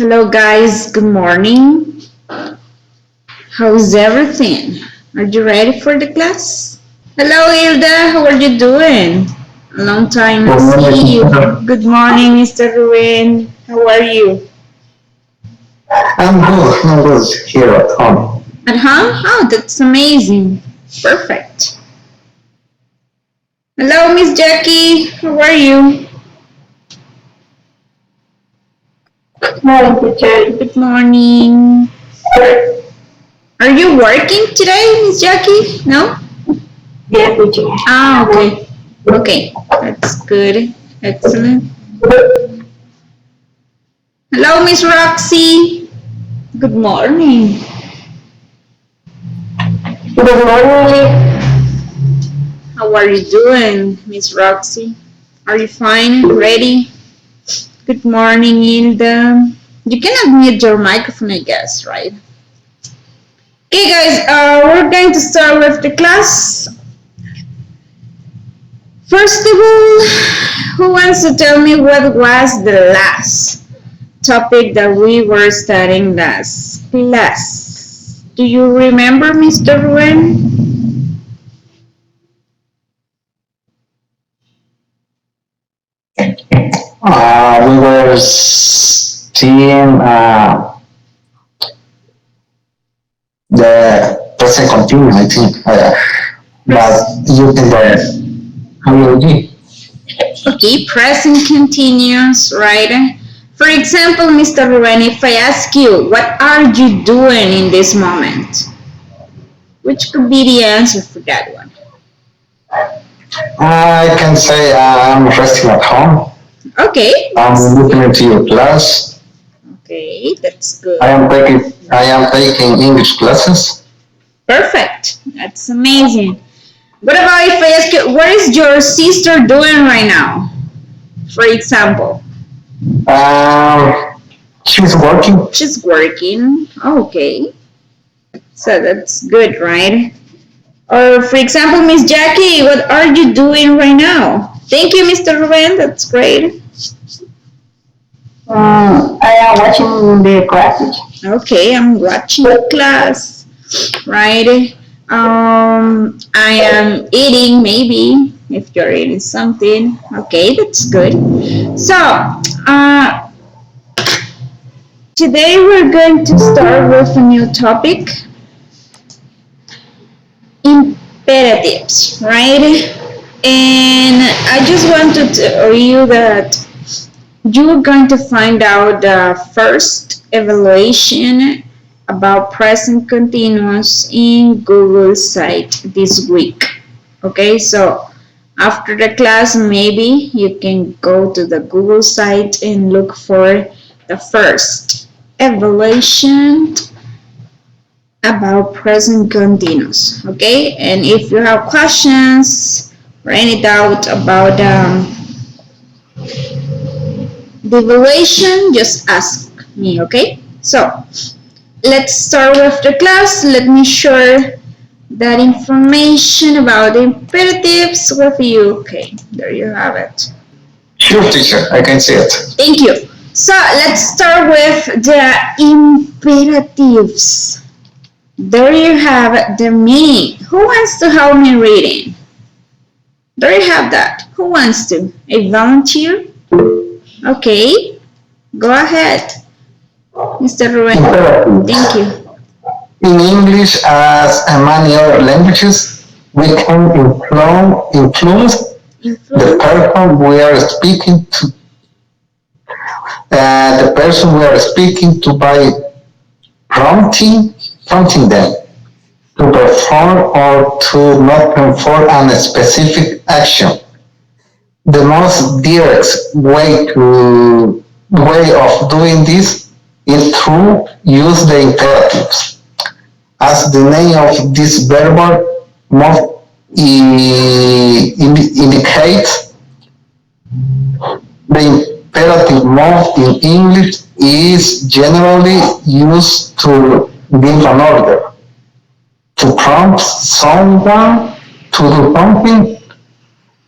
Hello, guys. Good morning. How's everything? Are you ready for the class? Hello, Hilda. How are you doing? A long time no see you. Good morning, Mr. Ruin. How are you? I'm good here at home. At home? Oh, that's amazing. Perfect. Hello, Miss Jackie. How are you? Morning, teacher. Good morning. Are you working today, Miss Jackie? No? Yes, teacher. Ah, okay. Okay, that's good. Excellent. Hello, Miss Roxy. Good morning. Good morning. How are you doing, Miss Roxy? Are you fine? Ready? Good morning, Hilda. You can unmute your microphone, I guess, right? Okay, guys, we're going to start with the class. First of all, who wants to tell me what was the last topic that we were studying last class? Do you remember, Mr. Ruben? We were seeing the present continuous, I think, but using the IOG. Okay, present continuous, right? For example, Mr. Ruben, if I ask you, what are you doing in this moment? Which could be the answer for that one? I can say I'm resting at home. Okay, I'm listening to your class. okay, that's good. I am taking English classes. Perfect. That's amazing. What about if I ask you, what is your sister doing right now? For example, Um, she's working. she's working. Okay, so that's good, right? Or for example, Miss Jackie, what are you doing right now? Thank you, Mr. Ruben. That's great. I am watching the class. Okay, I'm watching the class, right? I am eating, maybe, if you're eating something. Okay, that's good. So, today we're going to start with a new topic, imperatives, right? And I just want to tell you that you're going to find out the first evaluation about present continuous in Google site this week. Okay, so after the class, maybe you can go to the Google site and look for the first evaluation about present continuous. Okay, and if you have questions or any doubt about the evaluation, just ask me. Okay, so let's start with the class. Let me share that information about the imperatives with you. Okay, there you have it. Sure, teacher, I can see it. Thank you. So let's start with the imperatives. There you have the meaning. Who wants to help me reading? There you have that. Who wants to? A volunteer? Okay, go ahead, Mr. Ruben. Thank you. In English, as in many other languages, we can influence the person we are speaking to, by prompting them to perform or to not perform a specific action. The most direct way of doing this is to use the imperatives. As the name of this verb must indicates, the imperative mode in English is generally used to give an order, to prompt someone to do something,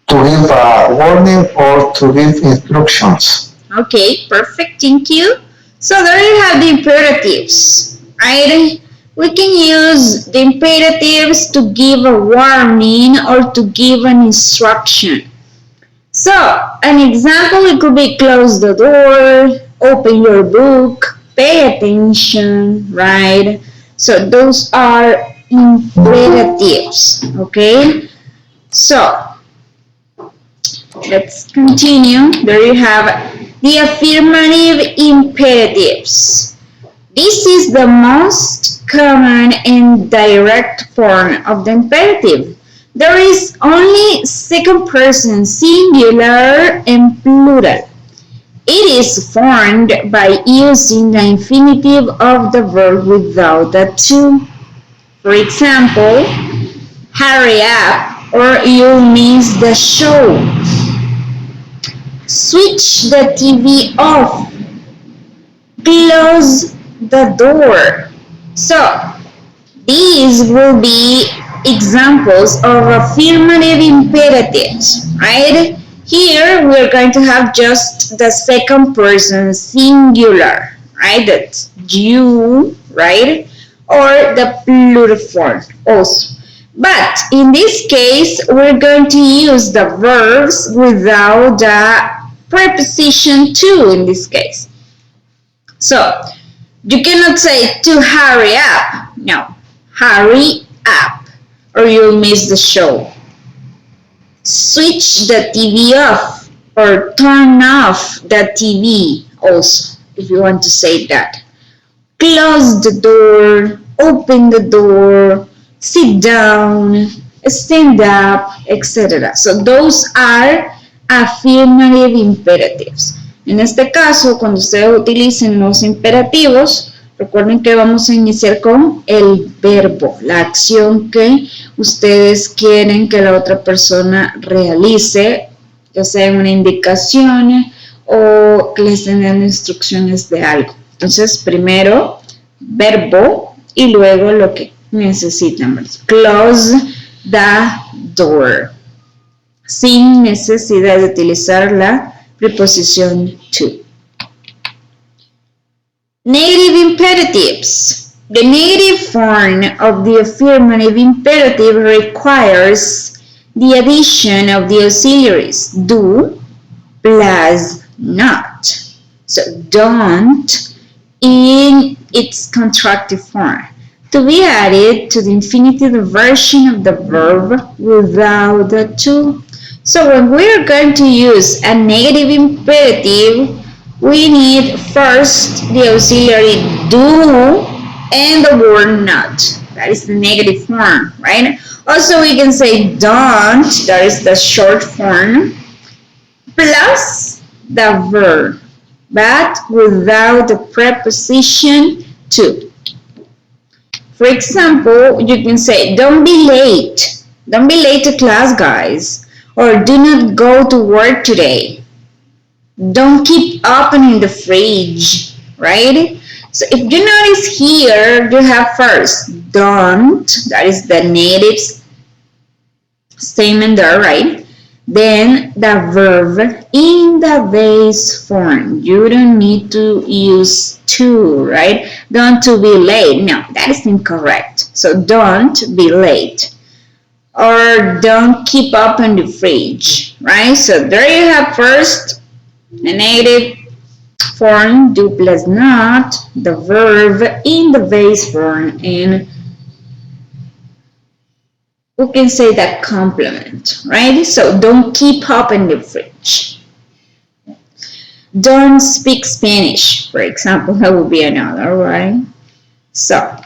to give a warning, or to give instructions. Okay, perfect. Thank you. So there you have the imperatives, right? We can use the imperatives to give a warning or to give an instruction. So an example, it could be close the door, open your book, pay attention, right? So those are imperatives, okay? So let's continue. There you have the affirmative imperatives. This is the most common and direct form of the imperative. There is only second person singular and plural. It is formed by using the infinitive of the verb without the to. For example, hurry up or you'll miss the show. Switch the TV off. Close the door. So, these will be examples of affirmative imperatives, right? Here we're going to have just the second person singular, right? That's you, right? Or the plural form also. But in this case, we're going to use the verbs without the preposition to in this case. So, you cannot say to hurry up. No, hurry up or you'll miss the show. Switch the TV off or turn off the TV also, if you want to say that. Close the door, open the door, sit down, stand up, etc. So those are affirmative imperatives. En este caso, cuando ustedes utilicen los imperativos, recuerden que vamos a iniciar con el verbo, la acción que ustedes quieren que la otra persona realice, ya sea una indicación o que les estén dando instrucciones de algo. Entonces, primero verbo y luego lo que necesitan. Close the door. Sin necesidad de utilizar la preposición to. Negative imperatives. The negative form of the affirmative imperative requires the addition of the auxiliaries do plus not. So don't in its contractive form to be added to the infinitive version of the verb without the to. So when we're going to use a negative imperative, we need first the auxiliary do and the word not. That is the negative form, right? Also, we can say don't, that is the short form, plus the verb, but without the preposition to. For example, you can say, don't be late. Don't be late to class, guys. Or do not go to work today. Don't keep opening the fridge, right? So if you notice here, you have first don't, that is the negative statement there, right? Then the verb in the base form. You don't need to use to, right? Don't to be late. No, that is incorrect. So don't be late. Or don't keep open the fridge, right? So there you have first the negative form, do plus not, the verb in the base form, and we can say that complement, right? So don't keep open the fridge. Don't speak Spanish, for example, that would be another, right? So,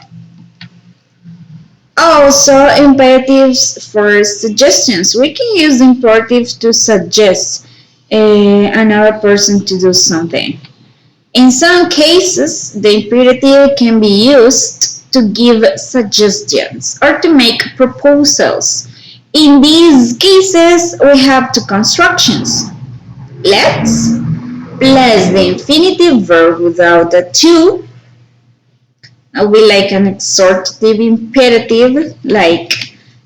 also imperatives for suggestions. We can use imperatives to suggest another person to do something. In some cases, the imperative can be used to give suggestions or to make proposals. In these cases, we have two constructions. Let's plus the infinitive verb without the to. Will be like an exhortative imperative, like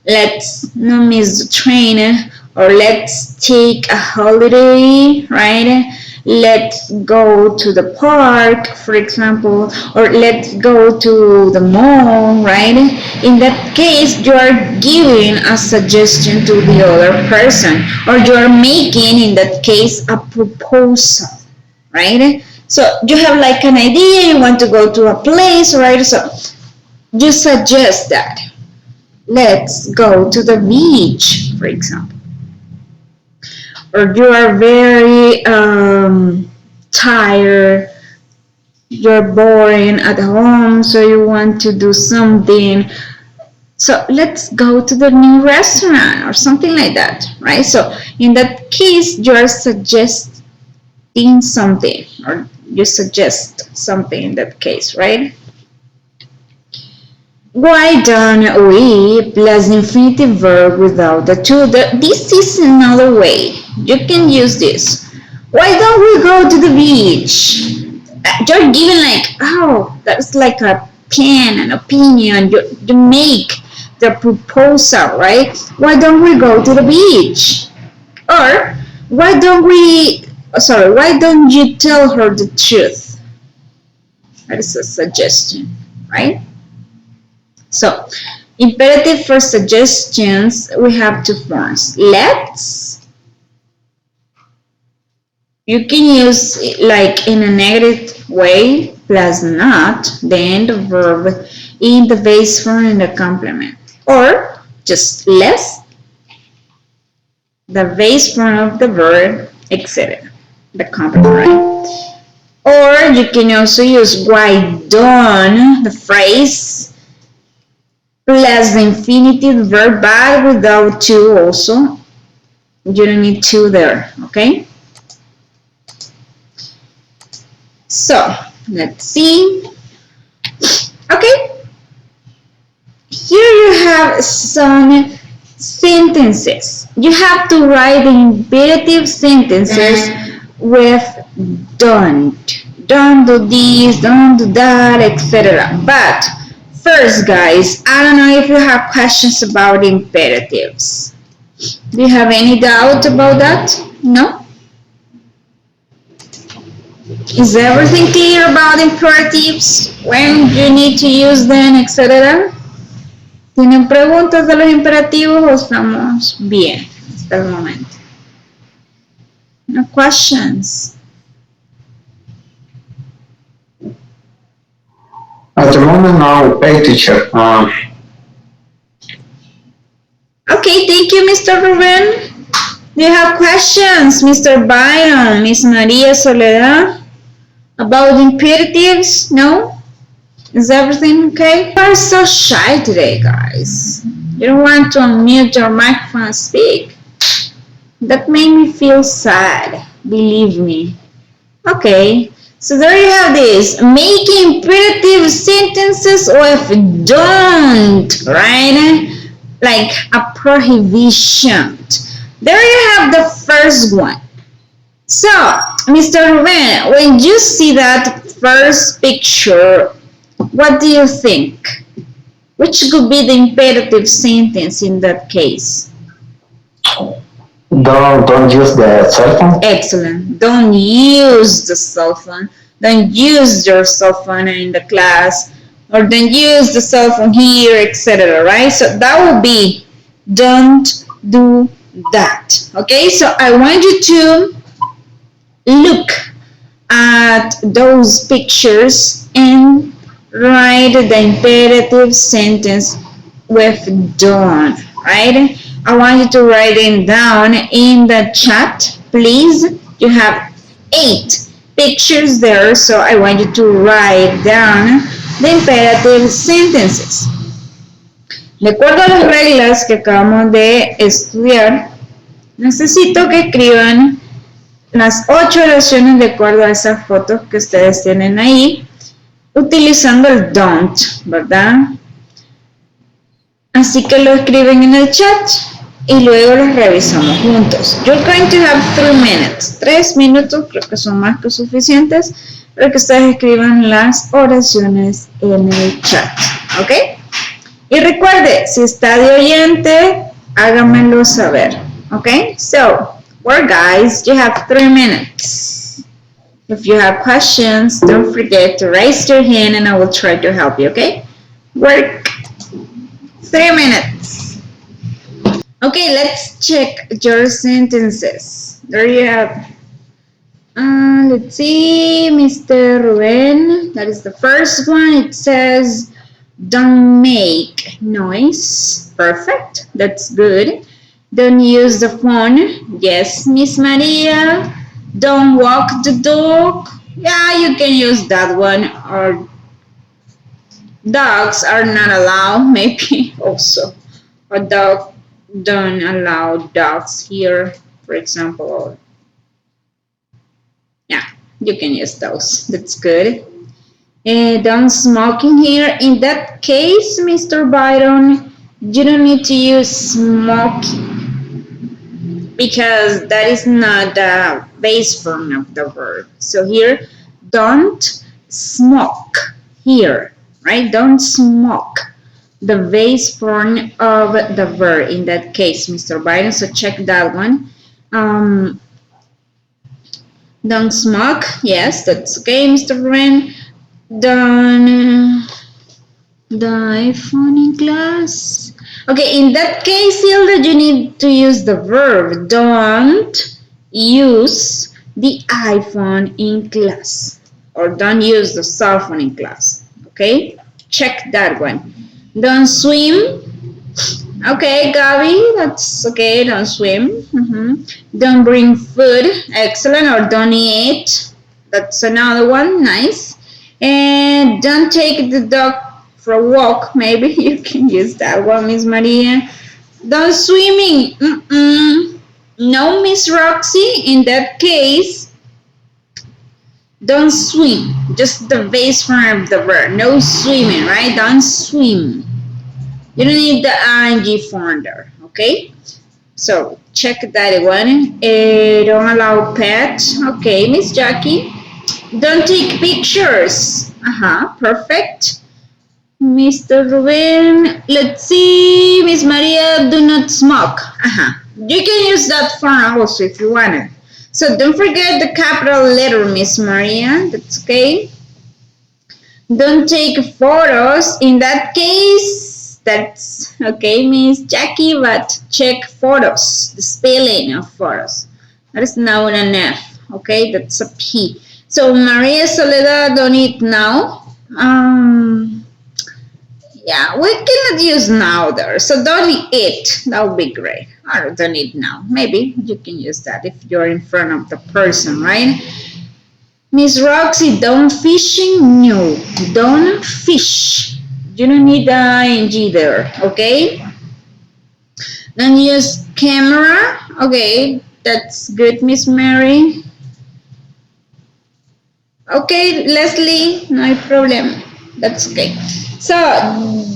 let's not miss the train, or let's take a holiday, right? let's go to the park, for example, or let's go to the mall, right? In that case, you are giving a suggestion to the other person, or you are making, in that case, a proposal, right? So you have like an idea, you want to go to a place, right? So you suggest that. Let's go to the beach, for example. Or you are very tired, you're boring at home, so you want to do something. So let's go to the new restaurant or something like that, right? So in that case, you are suggesting something, or you suggest something in that case, right? Why don't we plus the infinitive verb without the to? This is another way. You can use this. Why don't we go to the beach? You're giving like, oh, that's like a plan, an opinion. You make the proposal, right? Why don't we go to the beach? Or why don't you tell her the truth? That is a suggestion, right? So, imperative for suggestions, we have two forms. Let's. You can use it like in a negative way, plus not, then the verb in the base form and the complement. Or just less, the base form of the verb, etc. The complement, right? Or you can also use why don't, the phrase, plus the infinitive verb but without to also. You don't need to there, okay? So, let's see. Okay. Here you have some sentences. You have to write the imperative sentences with don't. Don't do this, don't do that, etc. But first, guys, I don't know if you have questions about imperatives. Do you have any doubt about that? No? Is everything clear about imperatives? When you need to use them, etc. ¿Tienen preguntas de los imperativos o estamos bien hasta el momento? No questions. At the moment, no, okay, teacher. Okay, thank you, Mr. Ruben. Do you have questions, Mr. Byron, Miss Maria Soledad, about imperatives? No? Is everything okay? You are so shy today, guys. You don't want to unmute your microphone and speak. That made me feel sad, believe me. Okay, so there you have this. Make imperative sentences with don't, right? Like a prohibition. There you have the first one. So, Mr. Ruben, when you see that first picture, what do you think? Which could be the imperative sentence in that case? Don't use the cell phone. Excellent. Don't use the cell phone. Don't use your cell phone in the class, or don't use the cell phone here, etc. Right? So that would be don't do that. Okay? So I want you to look at those pictures and write the imperative sentence with don't, right? I want you to write it down in the chat, please. You have 8 pictures there, so I want you to write down the imperative sentences. De acuerdo a las reglas que acabamos de estudiar, necesito que escriban las 8 oraciones de acuerdo a esas fotos que ustedes tienen ahí, utilizando el don't, ¿verdad? Así que lo escriben en el chat y luego los revisamos juntos. You're going to have 3 minutes. 3 minutos creo que son más que suficientes para que ustedes escriban las oraciones en el chat. ¿Ok? Y recuerde, si está de oyente, háganmelo saber. ¿Ok? So, well guys, you have 3 minutes. If you have questions, don't forget to raise your hand and I will try to help you, okay? Work. 3 minutes. Okay, let's check your sentences. There you have. Let's see, Mr. Ruben. That is the first one. It says, don't make noise. Perfect. That's good. Don't use the phone. Yes, Miss Maria. Don't walk the dog. Yeah, you can use that one. Or dogs are not allowed, maybe also. A dog don't allow dogs here, for example. Yeah, you can use those. That's good. Don't smoking here. In that case, Mr. Byron, you don't need to use smoke because that is not the base form of the verb. So here, don't smoke here, right? Don't smoke. The base form of the verb in that case, Mr. Byron. So check that one. Don't smoke. Yes, that's okay, Mr. Ren. Don't the iPhone in class. Okay, in that case, Hilda, you need to use the verb. Don't use the iPhone in class. Or don't use the cell phone in class. Okay, check that one. Don't swim. Okay, Gabi, that's okay. Don't swim. Don't bring food. Excellent. Or don't eat. That's another one. Nice. And don't take the dog for a walk. Maybe you can use that one, Miss Maria. Don't swimming. No, Miss Roxy. In that case, don't swim. Just the base form of the verb. No swimming, right? Don't swim. You don't need the ing form there, okay? So check that one. Don't allow pets. Okay, Miss Jackie. Don't take pictures. Perfect. Mr. Ruben. Let's see. Miss Maria, do not smoke. You can use that form also if you want it. So don't forget the capital letter, Miss Maria. That's okay. Don't take photos. In that case, that's okay, Miss Jackie, but check photos, the spelling of photos. That is now an F, okay? That's a P. So Maria Soledad, don't eat now. Yeah, we cannot use now there. So don't eat. That would be great. Or don't eat now. Maybe you can use that if you're in front of the person, right? Miss Roxy, don't fishing? No, don't fish. You don't need the ing there, okay? Don't use camera. Okay, that's good, Miss Mary. Okay, Leslie, no problem. That's okay. So,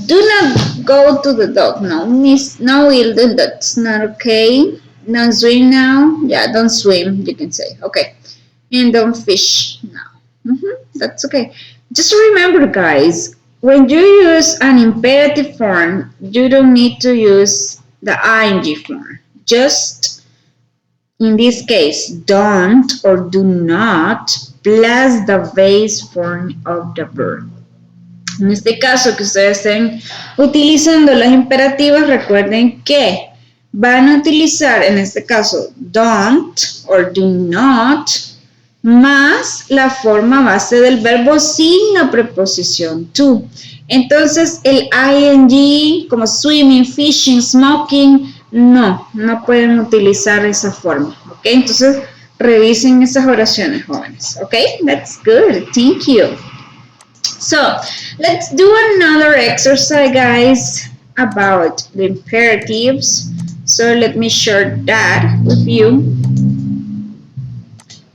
do not go to the dog. No, Miss, no, Hilda, that's not okay. Don't swim now. Yeah, don't swim, you can say. Okay. And don't fish now. That's okay. Just remember, guys, when you use an imperative form, you don't need to use the ing form. Just in this case, don't or do not plus the base form of the verb. En este caso que ustedes estén utilizando los imperativos, recuerden que van a utilizar en este caso don't or do not más la forma base del verbo sin la preposición to. Entonces el ing como swimming, fishing, smoking, no pueden utilizar esa forma. ¿Ok? Entonces revisen esas oraciones, jóvenes. ¿Ok? That's good. Thank you. So let's do another exercise, guys, about the imperatives. So let me share that with you.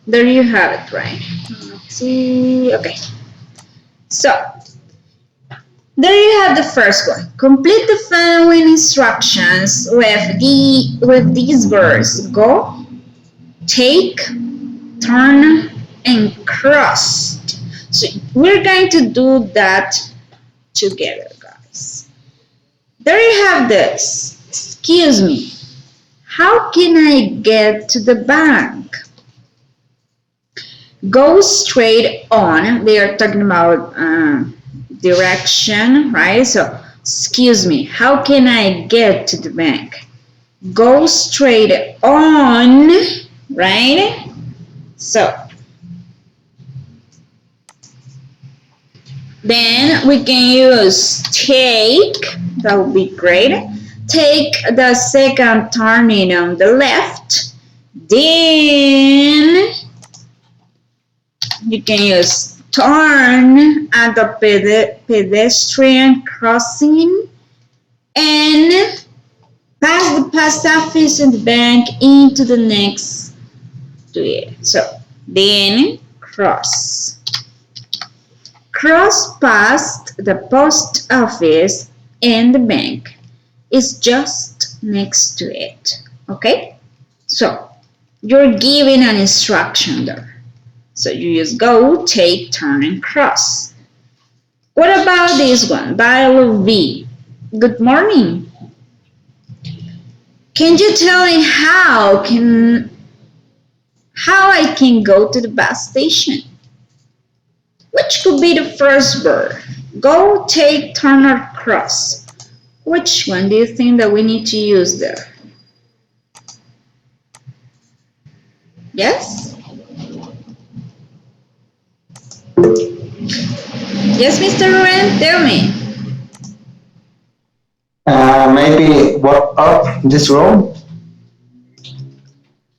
There you have it, right? Let's see. Okay. So there you have the first one. Complete the following instructions with these verbs: go, take, turn, and cross. So we're going to do that together, guys. There you have this. Excuse me. How can I get to the bank? Go straight on. They are talking about direction, right? So, excuse me, how can I get to the bank? Go straight on, right? So, then we can use take, that would be great. Take the second turning on the left. Then you can use turn at the pedestrian crossing and pass the post office and the bank into the next to it. So then cross. Cross past the post office and the bank is just next to it. Okay? So you're giving an instruction there. So you just go, take, turn, and cross. What about this one? Dialogue V. Good morning. Can you tell me how I can go to the bus station? Which could be the first verb? Go, take, turn, or cross. Which one do you think that we need to use there? Yes? Yes, Mr. Ruben, tell me. Maybe walk up this road.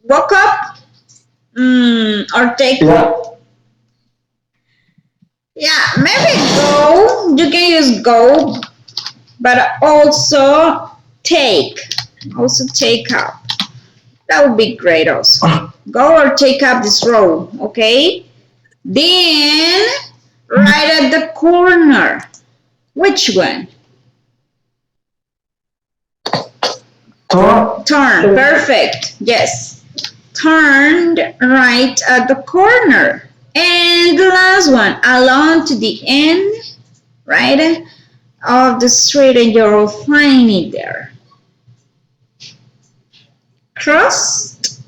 Walk up? Or take? Yeah, maybe go. You can use go, but also take. Also take up. That would be great also. Go or take up this road, okay? Then, right at the corner. Which one? Turn, perfect, yes. Turned right at the corner. And the last one, along to the end, right, of the street, and you'll find it there. Cross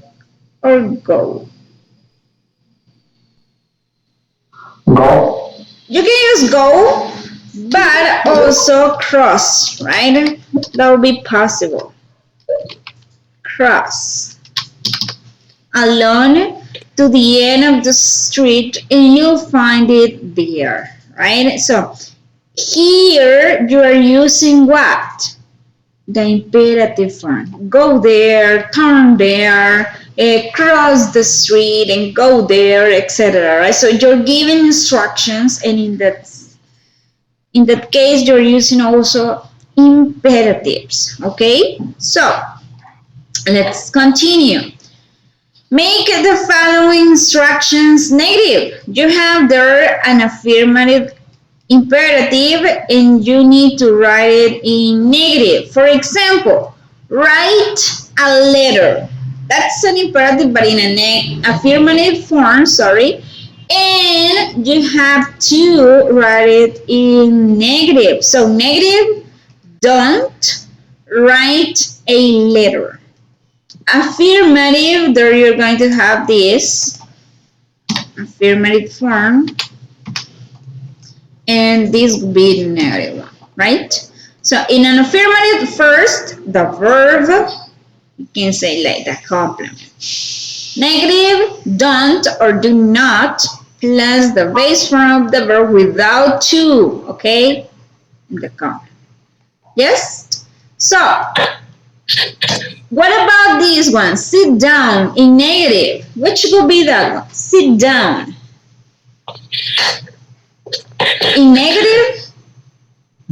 or go? Go. You can use go, but also cross, right? That will be possible. Cross. Along to the end of the street and you'll find it there, right? So here you are using what? The imperative form. Go there, turn there, cross the street and go there, etc. Right? So you're giving instructions, and in that case you're using also imperatives. Okay? So let's continue. Make the following instructions negative. You have there an affirmative imperative and you need to write it in negative. For example, write a letter. That's an imperative but in an affirmative form, sorry. And you have to write it in negative. So negative, don't write a letter. Affirmative, there you're going to have this affirmative form, and this will be the negative one, right? So in an affirmative, first the verb, you can say like the complement. Negative, don't or do not, plus the base form of the verb without to, okay? The complement. Yes? So what about this one? Sit down in negative. Which will be that one? Sit down. In negative?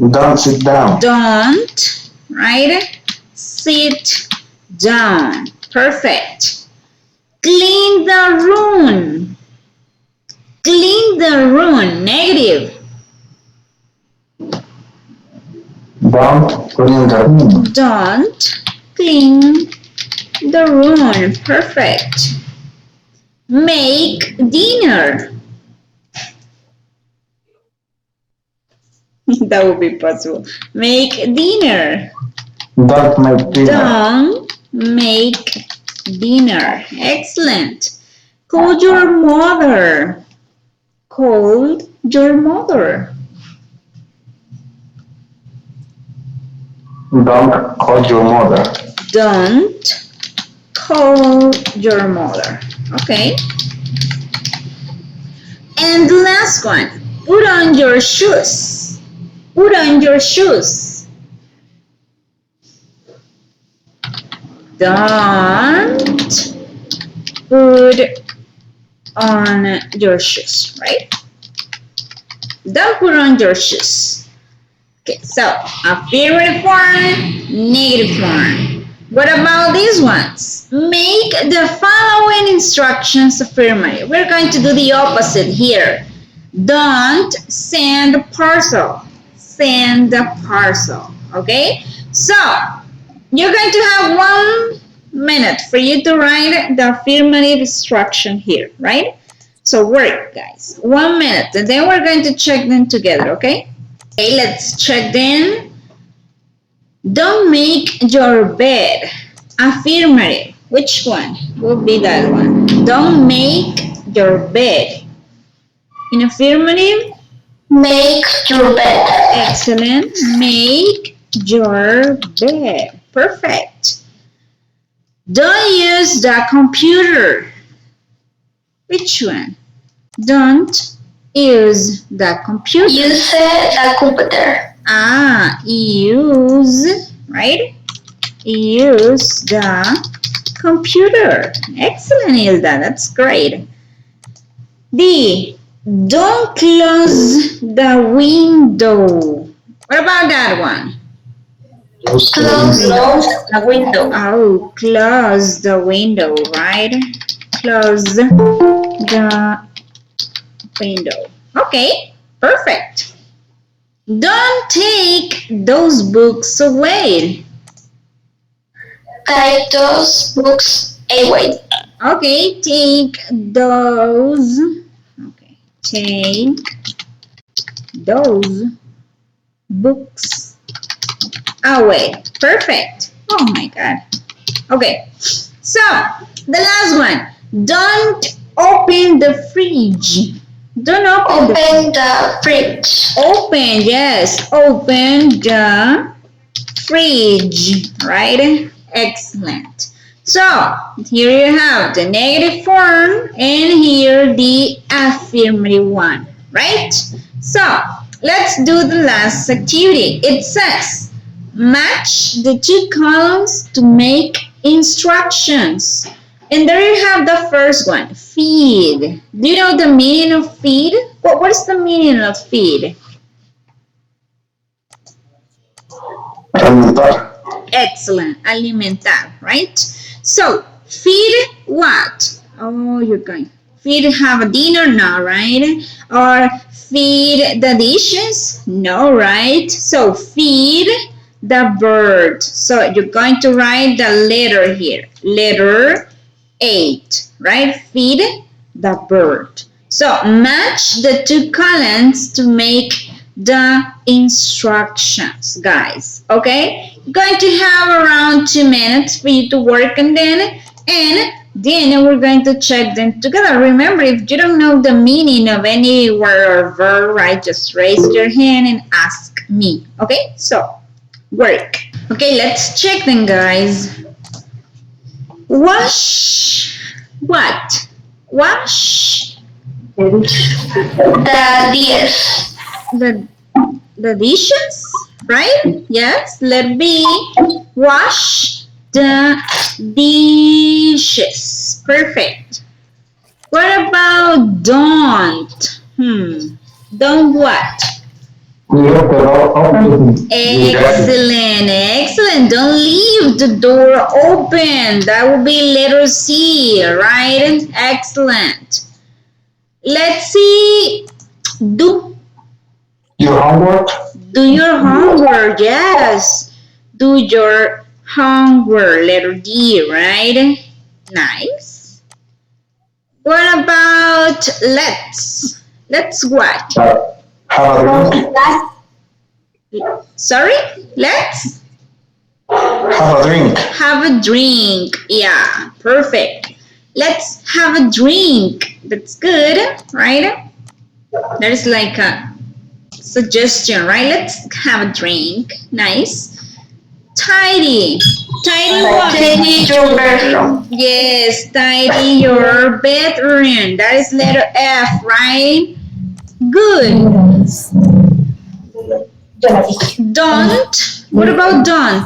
Don't sit down. Don't, right? Sit down. Perfect. Clean the room. Clean the room. Negative. Don't clean the room. Don't clean the room. Perfect. Make dinner. That would be possible. Make dinner. Don't make dinner. Don't make dinner. Excellent. Call your mother. Call your mother. Don't call your mother. Don't call your mother. Okay. And the last one. Put on your shoes. Put on your shoes. Don't put on your shoes, right? Don't put on your shoes. Okay, so affirmative form, negative form. What about these ones? Make the following instructions affirmative. We're going to do the opposite here. Don't send a parcel. Send a parcel. Okay? So, you're going to have 1 minute for you to write the affirmative instruction here, right? So work, guys. 1 minute, and then we're going to check them together, okay? Okay, let's check them. Don't make your bed. Affirmative. Which one will be that one? Don't make your bed. In affirmative? Make your bed. Excellent. Make your bed. Perfect. Don't use the computer. Which one? Don't use the computer. Use the computer. Use, right? Use the computer. Excellent, Hilda. That's great. D. Don't close the window. What about that one? Close the window. Oh, close the window, right? Close the window. Okay, perfect. Don't take those books away. Take those books away. Okay, take those. Okay, take those books away. Perfect. Oh my God. Okay, so the last one. Don't open the fridge. Don't open the fridge. Open, yes. Open the fridge, right? Excellent. So, here you have the negative form and here the affirmative one, right? So, let's do the last activity. It says, match the two columns to make instructions. And there you have the first one, feed. Do you know the meaning of feed? What is the meaning of feed? Alimentar. Excellent, alimentar, right? So, feed what? Oh, you're going. Feed have a dinner now, right? Or feed the dishes? No, right? So, feed the bird. So, you're going to write the letter here. Letter 8, right? Feed the bird. So match the two columns to make the instructions, guys. Okay? You're going to have around 2 minutes for you to work on them, and then we're going to check them together. Remember, if you don't know the meaning of any word or verb, right, just raise your hand and ask me. Okay? So work. Okay, let's check them, guys. Wash what? Wash The dishes. the dishes, right? Yes, let be wash the dishes. Perfect. What about don't? Don't what? Excellent, excellent. Don't leave the door open. That would be letter C, right? Excellent. Let's see. Do Your homework. do your homework. Yes. Do your homework. Letter D, right? Nice. What about let's? Let's what? Have a drink. Sorry? Let's Have a drink. have a drink. Yeah, perfect. Let's have a drink. That's good, right? That is like a suggestion, right? Let's have a drink. Nice. Tidy. Tidy what? Tidy your bedroom. Yes, tidy your bedroom. That is letter F, right? Good. Don't. What about don't?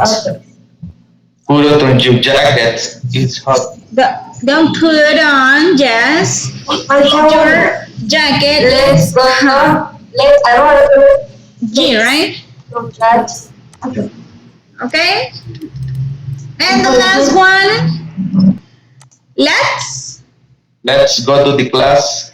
Put it on your jacket. It's hot. Don't put on, yes. Your jacket. Let's go. G, right? Okay. And the last one. Let's go to the class.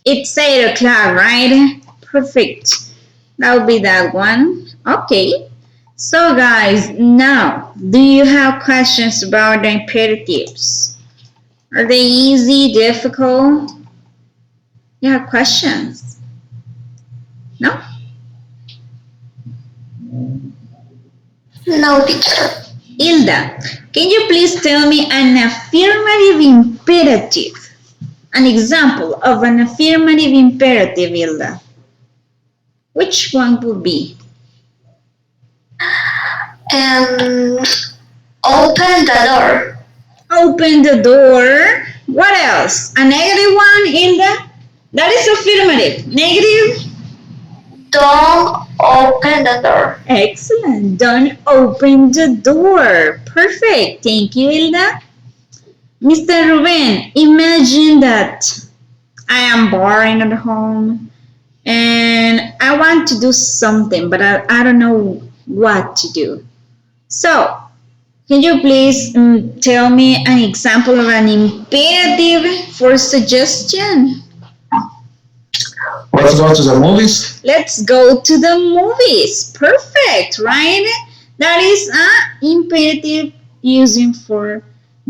It's 8 o'clock, right? Perfect. That would be that one. Okay. So guys, now, do you have questions about the imperatives? Are they easy, difficult? You have questions? No? No, teacher. Hilda, can you please tell me an affirmative imperative? An example of an affirmative imperative, Hilda. Which one would be? Open the door. Open the door. What else? A negative one, Hilda? That is affirmative. Negative? Don't open the door. Excellent. Don't open the door. Perfect. Thank you, Hilda. Mr. Ruben, imagine that I am boring at home and I want to do something, but I don't know what to do. So, can you please tell me an example of an imperative for suggestion? Let's go to the movies. Let's go to the movies. Perfect, right? That is an imperative using for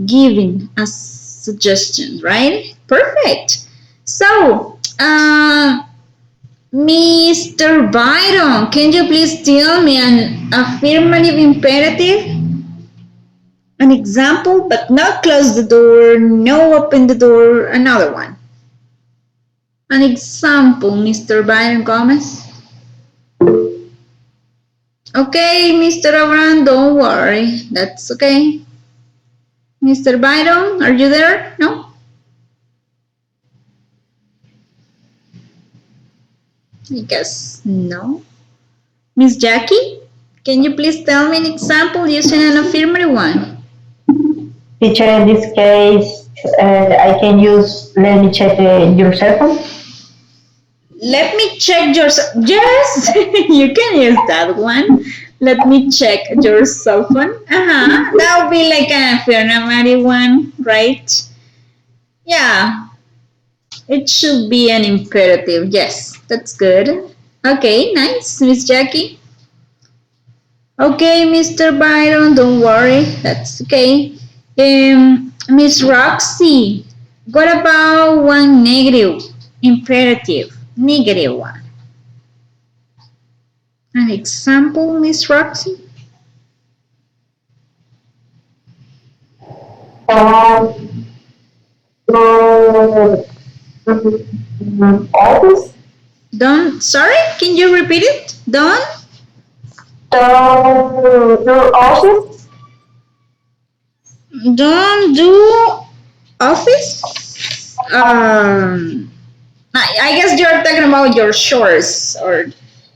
giving a suggestion, right? Perfect. So, Mr. Byron, can you please tell me an affirmative imperative? An example, but not close the door, no open the door, another one. An example, Mr. Byron Gomez. Okay, Mr. Abraham, don't worry. That's okay. Mr. Byron, are you there? No? I guess no. Miss Jackie, can you please tell me an example using an affirmative one? Teacher, in this case, I can use, let me check your cell phone. Let me check your, yes, you can use that one. Let me check your cell phone. That would be like an affirmative one, right? Yeah, it should be an imperative. Yes, that's good. Okay, nice, Miss Jackie. Okay, Mr. Byron, don't worry. That's okay. Miss Roxy, what about one negative imperative? Negative one. An example, Miss Roxy? Office? Don't, sorry, can you repeat it? Don't? Your office? Don't do office? I guess you're talking about your chores or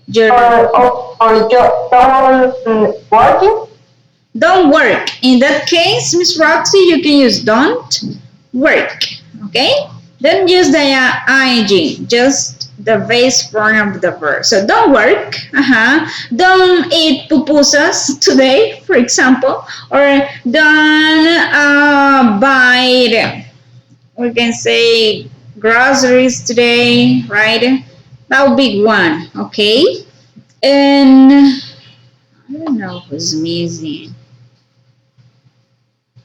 your... Or don't working? Don't work. In that case, Miss Roxy, you can use don't work. Okay? Don't use the ing, just the base form of the verb. So don't work. Don't eat pupusas today, for example, or don't buy. We can say groceries today, right? That would be one. Okay, and I don't know who's missing.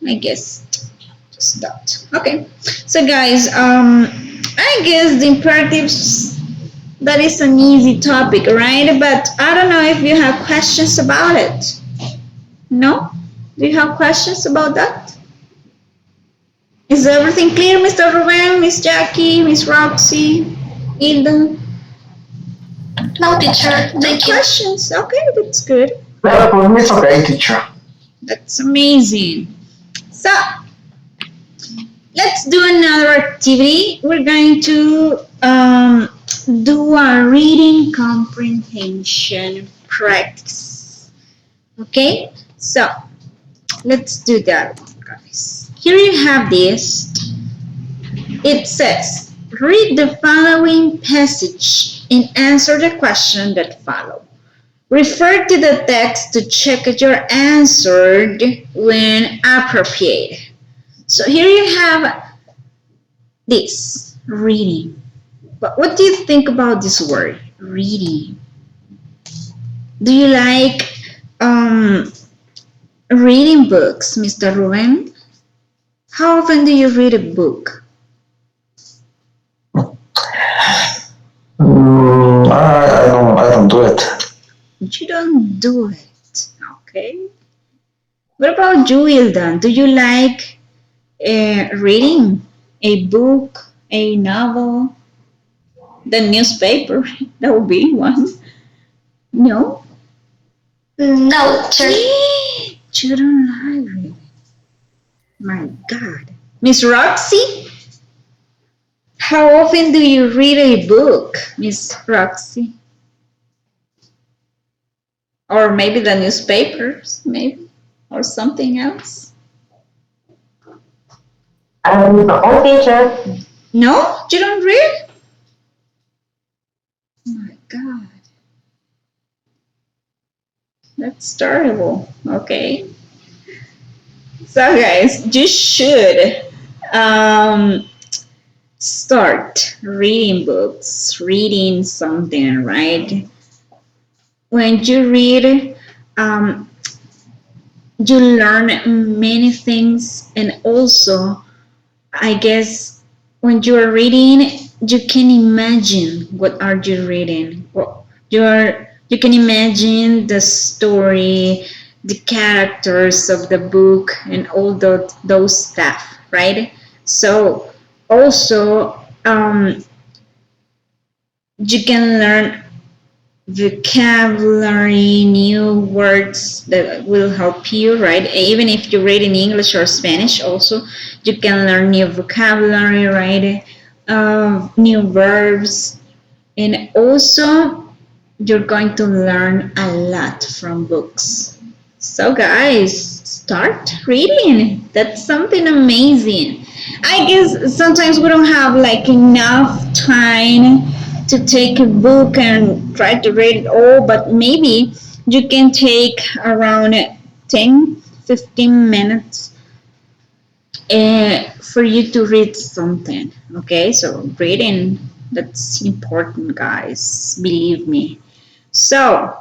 I guess just that. Okay, so guys, I guess the imperatives, that is an easy topic, right? But I don't know if you have questions about it. No? Do you have questions about that? Is everything clear, Mr. Ruben, Miss Jackie, Miss Roxy, Hilda? No, teacher. No Thank you. questions? Okay, that's good. Yeah, for me it's okay, teacher. That's amazing. So, let's do another activity. We're going to do a reading comprehension practice. Okay? So, let's do that, guys. Here you have this. It says, read the following passage and answer the question that follow. Refer to the text to check that you're answered when appropriate. So here you have this reading. But what do you think about this word, reading? Do you like reading books, Mr. Ruben? How often do you read a book? I don't do it. You don't do it, okay? What about you, Hilda? Do you like reading a book, a novel, the newspaper? That would be one. No? No, teacher. You don't like reading. My God. Miss Roxy? How often do you read a book, Miss Roxy? Or maybe the newspapers, maybe? Or something else? No, teacher. No? You don't read? My God. That's terrible. Okay. So, guys, you should start reading books, reading something, right? When you read, um, you learn many things, and also, I guess, when you are reading, you can imagine what are you reading. What you can imagine the story, the characters of the book, and all those stuff, right? So also, you can learn vocabulary, new words that will help you, right? Even if you read in English or Spanish, also you can learn new vocabulary, right? New verbs, and also you're going to learn a lot from books. So, guys, start reading. That's something amazing. I guess sometimes we don't have like enough time to take a book and try to read it all, but maybe you can take around 10, 15 minutes for you to read something. Okay, so reading, that's important, guys. Believe me. So,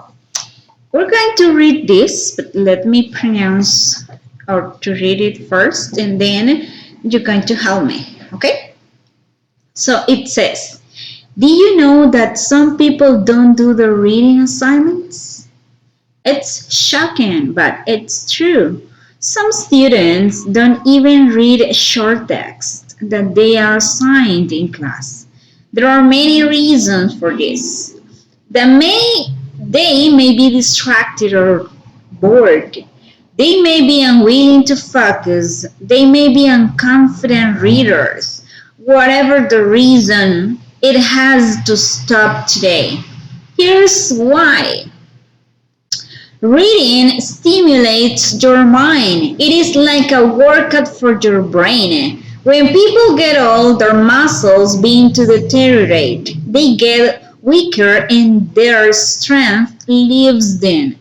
we're going to read this, but let me pronounce or to read it first, and then you're going to help me, okay? So it says, do you know that some people don't do the reading assignments? It's shocking, but it's true. Some students don't even read short text that they are assigned in class. There are many reasons for this. They may be distracted or bored. They may be unwilling to focus. They may be unconfident readers. Whatever the reason, it has to stop today. Here's why. Reading stimulates your mind. It is like a workout for your brain. When people get old, their muscles begin to deteriorate. They get weaker and their strength leaves them.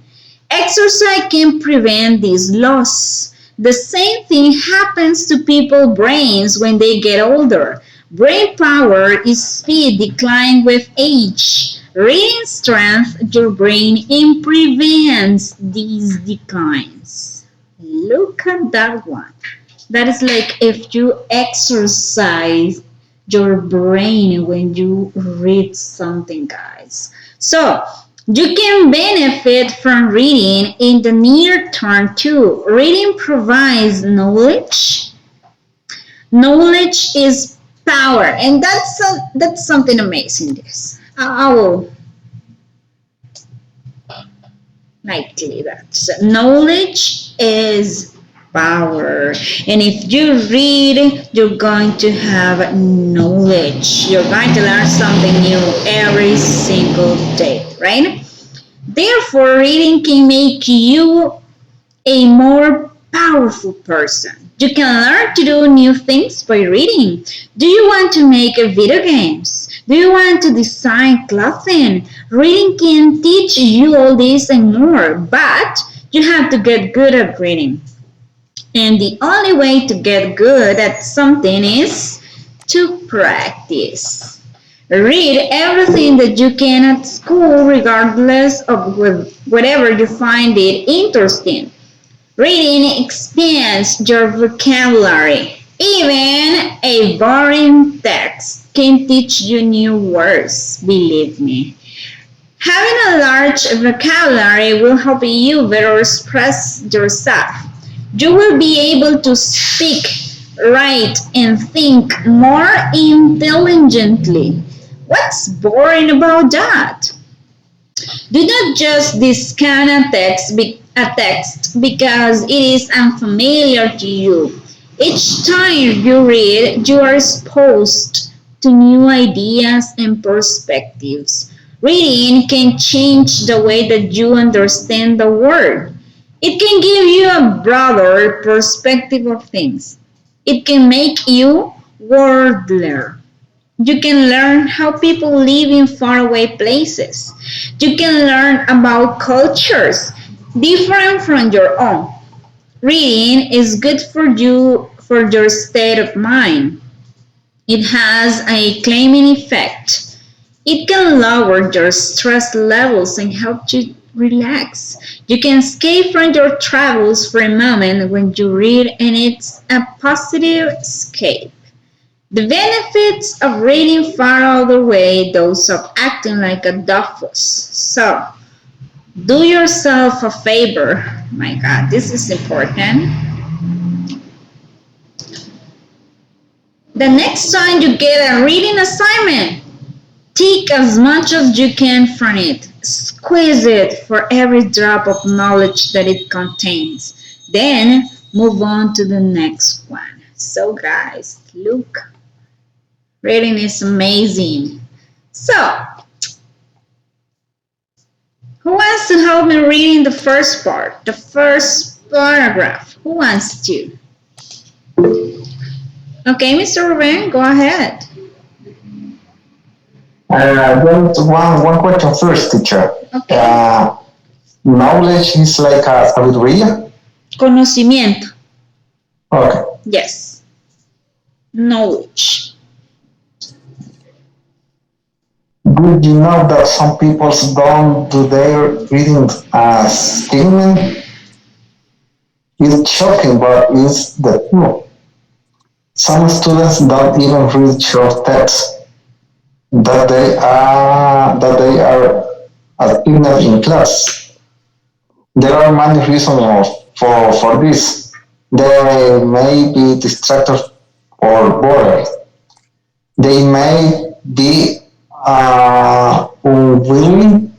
Exercise can prevent this loss. The same thing happens to people's brains when they get older. Brain power is speed decline with age. Reading strengthens your brain and prevents these declines. Look at that one. That is like if you exercise your brain when you read something, guys. So, you can benefit from reading in the near term too. Reading provides knowledge, Knowledge is power, and that's something amazing. This I will likely that. So knowledge is power, and if you read, you're going to have knowledge. You're going to learn something new every single day, right? Therefore, reading can make you a more powerful person. You can learn to do new things by reading. Do you want to make video games? Do you want to design clothing? Reading can teach you all this and more, but you have to get good at reading. And the only way to get good at something is to practice. Read everything that you can at school, regardless of whatever you find it interesting. Reading expands your vocabulary. Even a boring text can teach you new words, believe me. Having a large vocabulary will help you better express yourself. You will be able to speak, write, and think more intelligently. What's boring about that? Do not just discount a text because it is unfamiliar to you. Each time you read, you are exposed to new ideas and perspectives. Reading can change the way that you understand the world. It can give you a broader perspective of things. It can make you worldlier. You can learn how people live in faraway places. You can learn about cultures different from your own. Reading is good for you for your state of mind. It has a calming effect. It can lower your stress levels and help you relax. You can escape from your travels for a moment when you read, and it's a positive escape. The benefits of reading far outweigh those of acting like a Dolphus. So, do yourself a favor. My God, this is important. The next time you get a reading assignment, take as much as you can from it. Squeeze it for every drop of knowledge that it contains. Then move on to the next one. So, guys, look, reading is amazing. So, who wants to help me reading the first part, the first paragraph? Who wants to? Okay, Mr. Ruben, go ahead. Just one question first, teacher. Okay. Knowledge is like a sabiduría. Conocimiento. Okay. Yes. Knowledge. Did you know that some people don't do their reading as statement? It's shocking, but it's the truth. Some students don't even read short texts that they are assigned in class. There are many reasons for this. They may be distracted or bored. They may be unwilling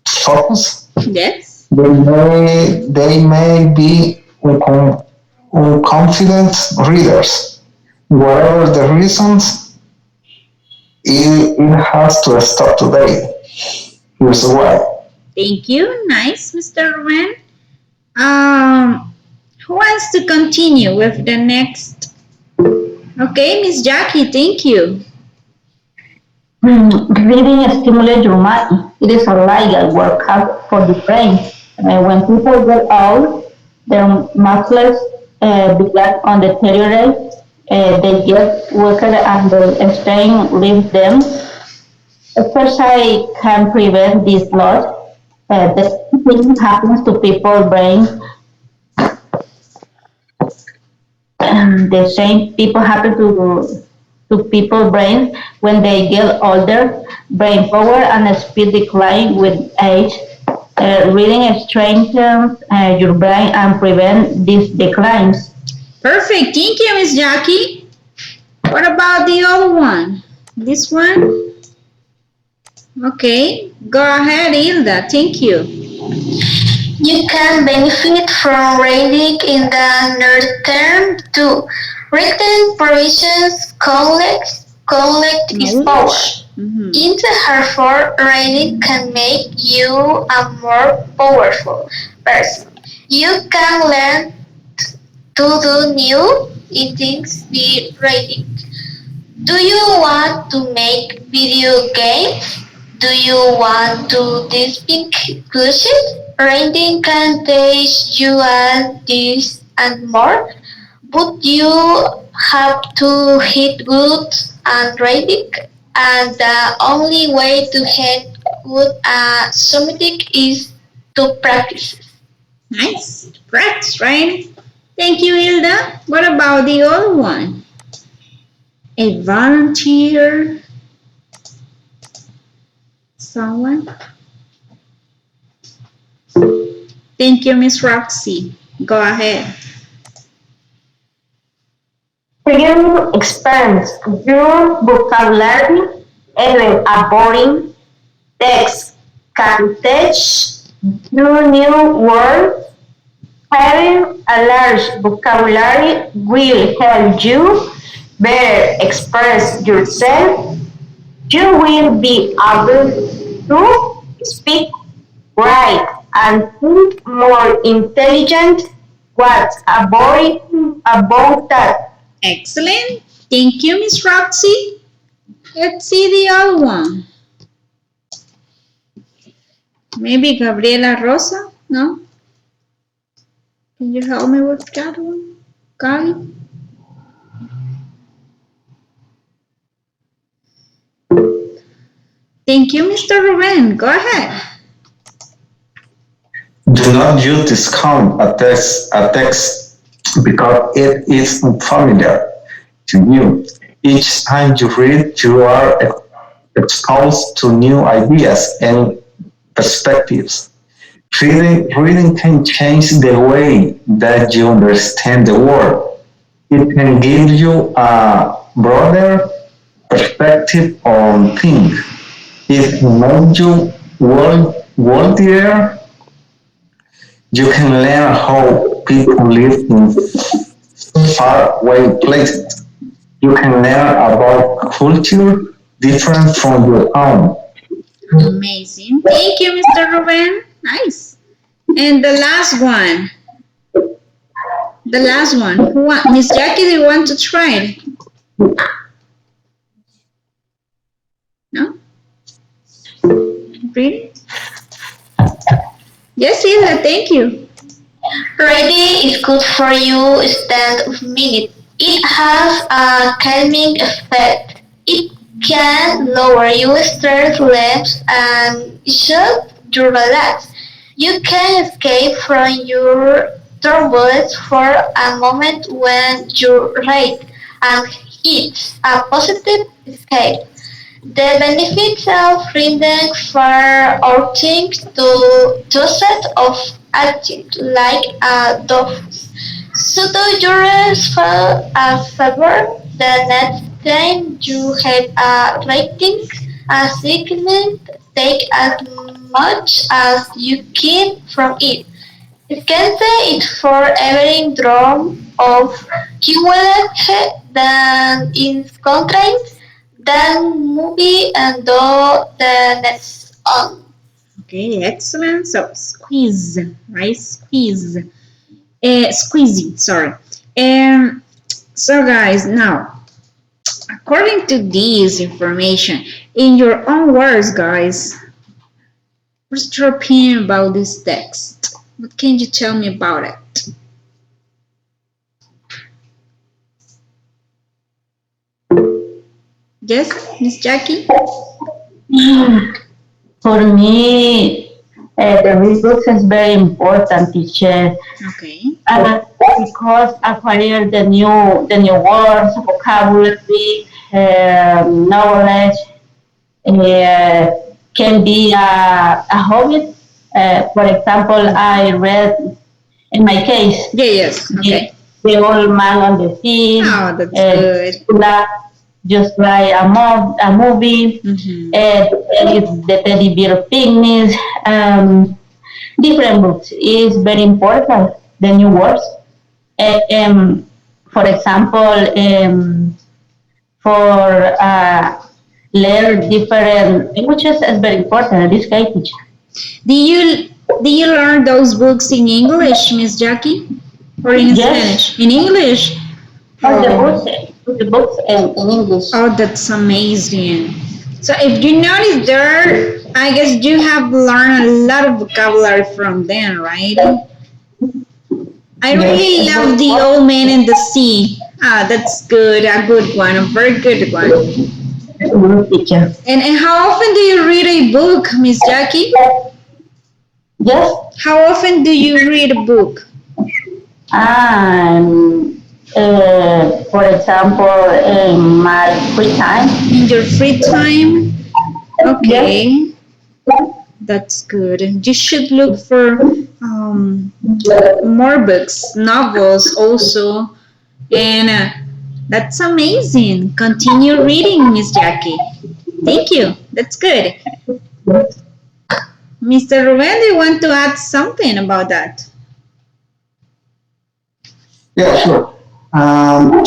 to focus. Yes. They may be unconfident readers. Whatever the reasons, it has to stop today. Here's why. Thank you. Nice, Mr. Ruben. Who wants to continue with the next? Okay, Miss Jackie, thank you. Reading stimulates your mind. It is a legal workout for the brain. When people get old, their muscles begin on deteriorate. They get weaker and the strain leaves them. Exercise can prevent this loss. The same thing happens to people's brains. The same people happen to people's brains when they get older. Brain power and speed decline with age. Reading strengthens your brain and prevent these declines. Perfect. Thank you, Miss Jackie. What about the other one? This one? Okay, go ahead, Hilda. Thank you. You can benefit from reading in the near term too. Written provisions collect is power. Mhm. In the Hartford, reading can make you a more powerful person. You can learn to do new things by reading. Do you want to make video games? Do you want to speak cruises? Reading can teach you all this and more, but you have to hit good and reading, and the only way to hit good at something is to practice. Nice. Practice, right? Thank you, Hilda. What about the other one? A volunteer? Someone? Thank you, Miss Roxy. Go ahead. Reading expands your vocabulary, even a boring text can teach you new words. Having a large vocabulary will help you better express yourself. You will be able to speak, write, and think more intelligent. What's about that? Excellent. Thank you, Miss Roxy. Let's see the other one. Maybe Gabriela Rosa? No? Can you help me with that one? Gabi? Thank you, Mr. Ruben. Go ahead. Do not use discount a text because it is unfamiliar to you. Each time you read, you are exposed to new ideas and perspectives. Reading can change the way that you understand the world. It can give you a broader perspective on things. It makes you worldlier. You can learn how people live in faraway places. You can learn about culture different from your own. Amazing. Thank you, Mr. Ruben. Nice. And the last one. The last one. Who want? Miss Jackie, do you want to try it? No? Really? Yes, Hilda, thank you. Reading is good for you instead of minute. It has a calming effect. It can lower your stress levels and help you relax. You can escape from your troubles for a moment when you read, and it's a positive escape. The benefits of reading for our things to set of acting like a dove. So do yours for a favor the next time you have a rating, a segment, take as much as you can from it. Scanse it for every drum of QLF then in contract, then movie and do the next on. Okay, excellent. So squeeze, right? Squeeze. Squeezing, sorry. So guys, now, according to this information, in your own words, guys, what's your opinion about this text? What can you tell me about it? Yes, Miss Jackie? For me, the resource is very important, teacher. Okay. Because acquire the new words, vocabulary, knowledge, uh, can be a hobby. For example, I read in my case Yeah, yes. Okay. The Old Man on the Sea, Oh, that's good. just like a movie, Mm-hmm. the Teddy Bear Picnic, different books is very important. The new words, for example, for learn different languages is very important. This guy teacher. Do you do you learn those books in English, Miss Jackie, or in Yes, Spanish? In English. all Oh, the books in English. oh, that's amazing. So if you notice there, I guess you have learned a lot of vocabulary from them, right? I really Yes, love The Old Man and the Sea. Ah, that's good, a good one, a very good one. good teacher. And how often do you read a book, Miss Jackie? Yes, How often do you read a book? and for example, in my free time. In your free time? Yes, Okay, that's good. You should look for more books, novels also, and that's amazing. Continue reading, Miss Jackie. Thank you. That's good. Mr. Ruben, do you want to add something about that? Yeah, sure. Um,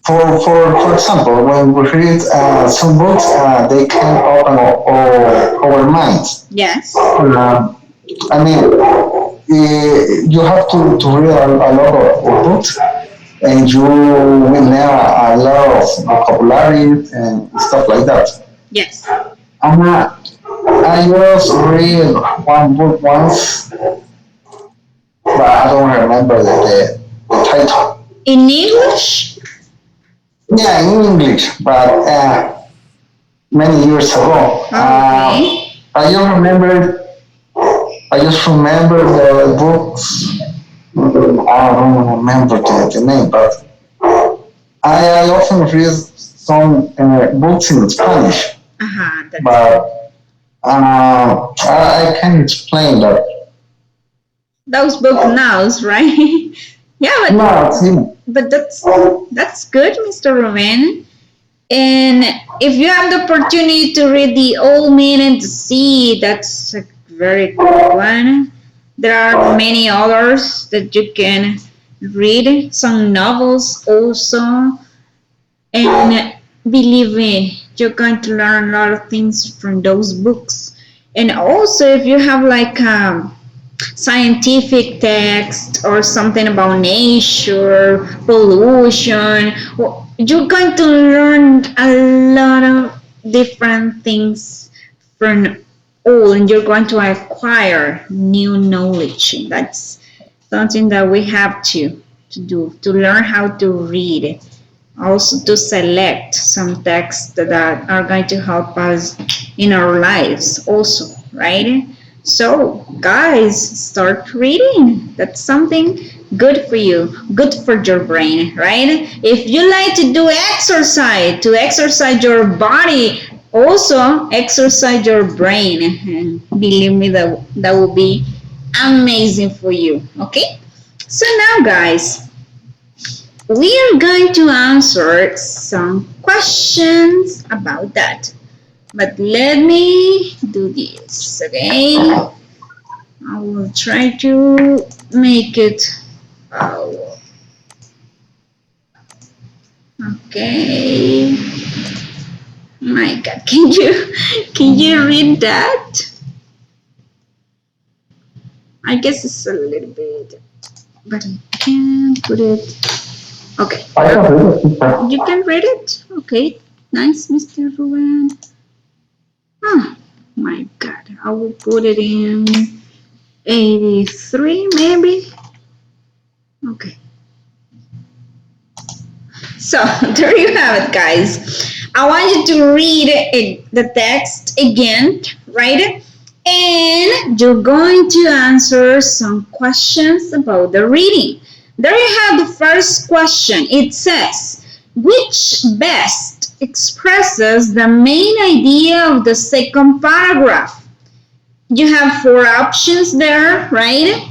for example, when we read some books, they can open our minds. Yes. I mean, you have to read a lot of books, and you will learn a lot of vocabulary and stuff like that. Yes. I just read one book once, but I don't remember the title. In English? Yeah, in English, but many years ago. Okay. I just remember. I just remember the books. I don't remember the name, but I often read some books in Spanish, Uh-huh, that's good. but I can explain that. Those book nows, right? Yeah, No, see, but that's good, Mr. Roman. And if you have the opportunity to read The Old Man and the Sea, that's a very good one. There are many others that you can read, some novels also. And believe me, you're going to learn a lot of things from those books. And also, if you have like scientific text or something about nature, pollution, well, you're going to learn a lot of different things from all, and you're going to acquire new knowledge. That's something that we have to do to learn how to read, also to select some texts that are going to help us in our lives also, right? So guys, start reading. That's something good for you, good for your brain, right? If you like to do exercise, to exercise your body, also exercise your brain, and believe me, that will be amazing for you. Okay, so now guys, we are going to answer some questions about that. But let me do this, okay? I will try to make it. Oh, okay. My God, can you read that? I guess it's a little bit, but I can put it. Okay. I can read it. Teacher. You can read it? Okay. Nice, Mr. Ruben. Oh, my God. I will put it in 83, maybe. Okay. So, there you have it, guys. I want you to read the text again, right? And you're going to answer some questions about the reading. There you have the first question. It says, which best expresses the main idea of the second paragraph? You have four options there, right?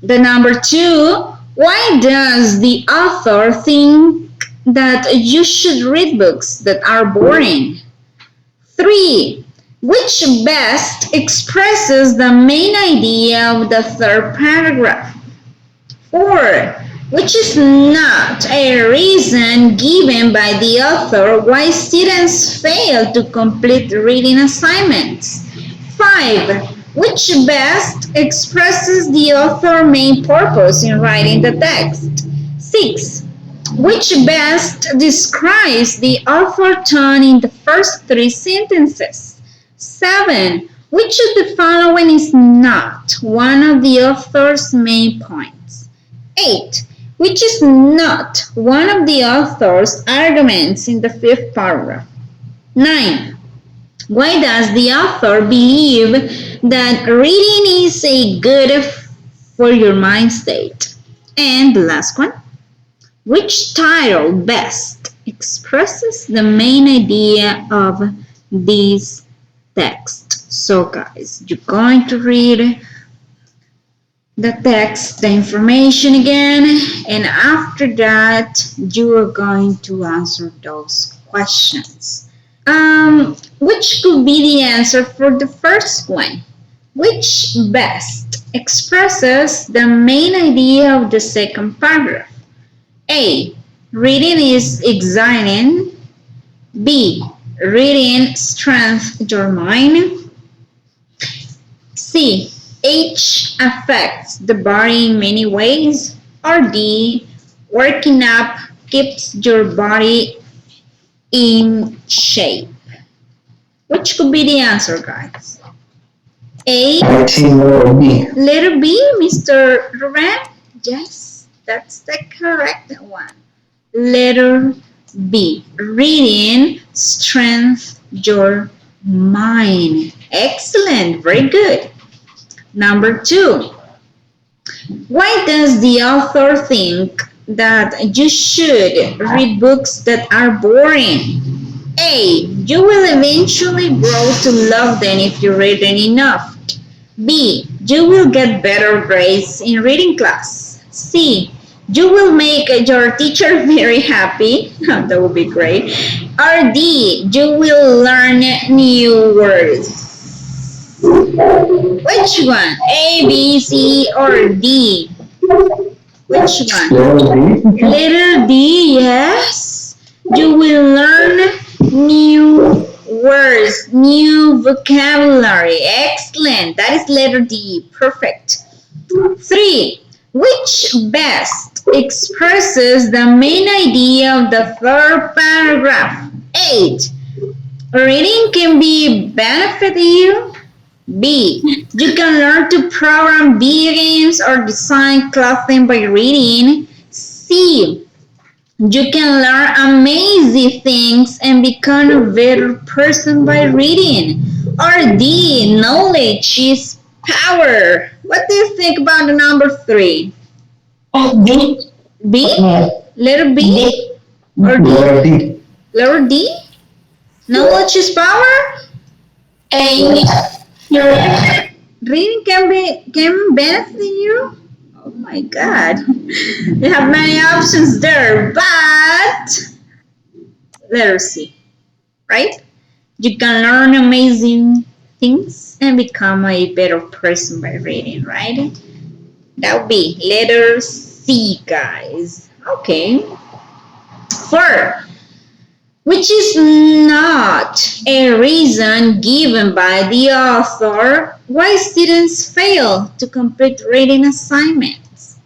The number two, Why does the author think that you should read books that are boring? 3. Which best expresses the main idea of the third paragraph? 4. Which is not a reason given by the author why students fail to complete reading assignments. 5. Which best expresses the author's main purpose in writing the text. 6. Which best describes the author tone in the first 3 sentences. 7. Which of the following is not one of the author's main points? 8. Which is not one of the author's arguments in the 5th paragraph? 9. Why does the author believe that reading is a good for your mind state? And the last one, which title best expresses the main idea of this text? So guys, you're going to read the text, the information again, and after that you are going to answer those questions. Which could be the answer for the first one? Which best expresses the main idea of the second paragraph? A. Reading is exciting. B. Reading strengthens your mind. C. Age affects the body in many ways. Or D. Working up keeps your body in shape. Which could be the answer, guys? A. I think letter B. Letter B, Mr. Ruben? Yes, that's the correct one. Letter B. Reading strengthens your mind. Excellent, very good. Number 2. Why does the author think that you should read books that are boring? A. You will eventually grow to love them if you read them enough. B. You will get better grades in reading class. C. You will make your teacher very happy. That would be great. Or D. You will learn new words. Which one? A, B, C, or D? Which one? Letter B. Letter D, yes. You will learn new words, new vocabulary. Excellent. That is letter D. Perfect. 3. Which best expresses the main idea of the third paragraph? 8. Reading can be benefit you. B. You can learn to program video games or design clothing by reading. C. You can learn amazing things and become a better person by reading. Or D. Knowledge is power. What do you think about the number 3? B. B? Yes. Letter B? Or D? Letter D. Letter D? Knowledge is power? A. Reading can benefit you? Oh my god. You have many options there, but letter C, right? You can learn amazing things and become a better person by reading, right? That would be letter C, guys. Okay. 4. Which is not a reason given by the author why students fail to complete reading assignments.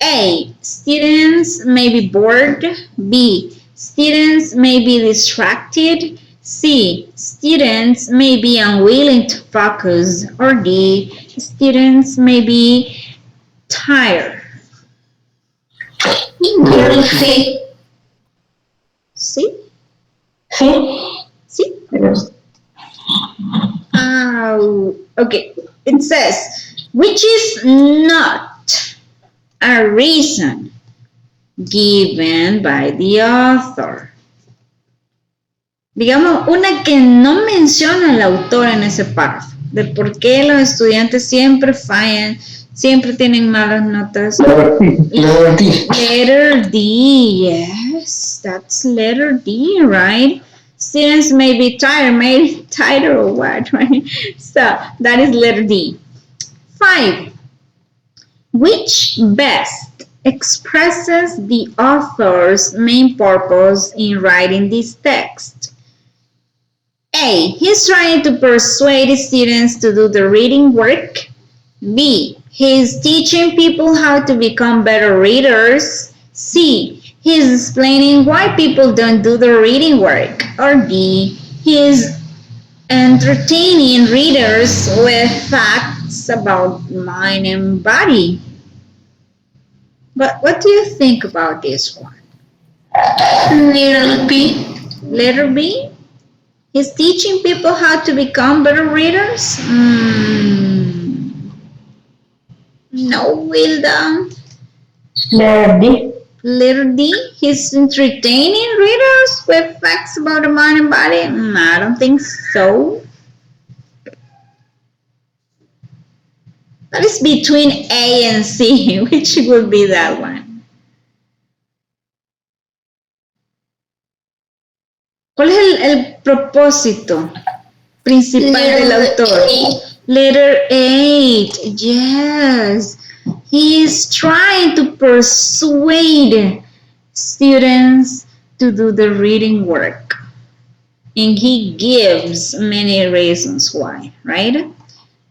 A. Students may be bored. B. Students may be distracted. C. Students may be unwilling to focus. Or D. Students may be tired. C. C? C. C? Yes. Okay. It says, which is not a reason given by the author. Digamos, una que no menciona el autor en ese párrafo, de por qué los estudiantes siempre fallan Siempre tienen malas notas. Letter D. Letter D. Letter D, yes, that's letter D, right? Students may be tired, maybe tired or what, right? So that is letter D. 5. Which best expresses the author's main purpose in writing this text? A. He's trying to persuade students to do the reading work. B. He is teaching people how to become better readers. C. He is explaining why people don't do the reading work. Or D. He is entertaining readers with facts about mind and body. But what do you think about this one? Little B. Letter B? He's teaching people how to become better readers? No, Wilda. Letter D. Letter D, he's entertaining readers with facts about the mind and body? I don't think so. That is between A and C. Which would be that one? ¿Cuál es el propósito principal del autor? Letter 8, yes. He is trying to persuade students to do the reading work. And he gives many reasons why, right?